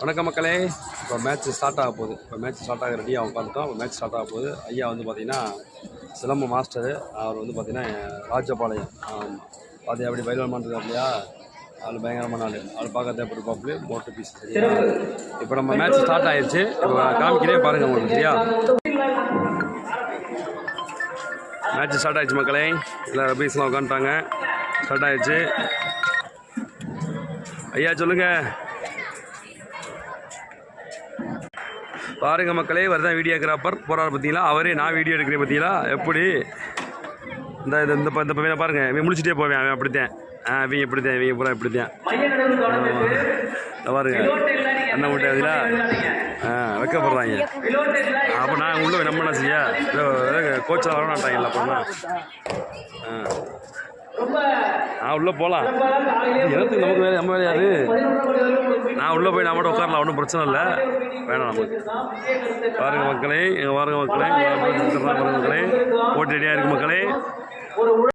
வணக்கம் மக்களே. இப்போ மேட்ச் ஸ்டார்ட் ஆக போகுது. ரெடியாக உட்காந்துட்டோம். இப்போ மேட்ச் ஸ்டார்ட் ஆக போகுது. ஐயா வந்து பார்த்திங்கன்னா சிலம்ப மாஸ்டரு. அவர் வந்து பார்த்திங்கன்னா ராஜபாளையம் அது அப்படி பயில்வான் இருக்கார் இல்லையா, அவள் பயங்கரமான ஆள். அவள் பார்க்கறது எப்படி பாப்புல மோட்டர் பீஸ். சரியா, இப்போ நம்ம மேட்ச் ஸ்டார்ட் ஆயிடுச்சு. இப்போ காமிக்கிறேன் பாருங்கள் உங்களுக்கு. சரியா, மேட்ச் ஸ்டார்ட் ஆயிடுச்சு மக்களே. எல்லாம் ரபீஸ்லாம் உட்காந்துட்டாங்க. ஸ்டார்ட் ஆயிடுச்சு. ஐயா சொல்லுங்கள். பாருங்கள் மக்களே, வருதான் வீடியோகிராஃபர் போகிறாரு பார்த்தீங்களா, அவரே நான் வீடியோ எடுக்கிறேன் பார்த்தீங்களா எப்படி. இந்த இந்த இந்த பையனை பாருங்கள், இவன் முடிச்சுட்டே போவேன். அவன் அப்படித்தான். இவங்க இப்படித்தான், இவங்க பூரா இப்படித்தான். பாருங்க என்ன முடியாதுங்களா, வைக்கப்படுறாங்க. அப்போ நான் உள்ளே நம்ம என்ன செய்ய கோச்சில் வரமாட்டாங்கல்ல. அப்புறமா உள்ளே போகலாம். எனக்கு நமக்கு வேலை, நம்ம வேலையாது. நான் உள்ளே போய் நான் மட்டும் உட்காரலாம், ஒன்றும் பிரச்சனை இல்லை. வேணாம் நமக்கு. பாருங்கள் மக்களே, பாருங்கள் மக்களே, பாருங்கள் மக்களே, போட்டு ரெடியாக இருக்குது மக்களே.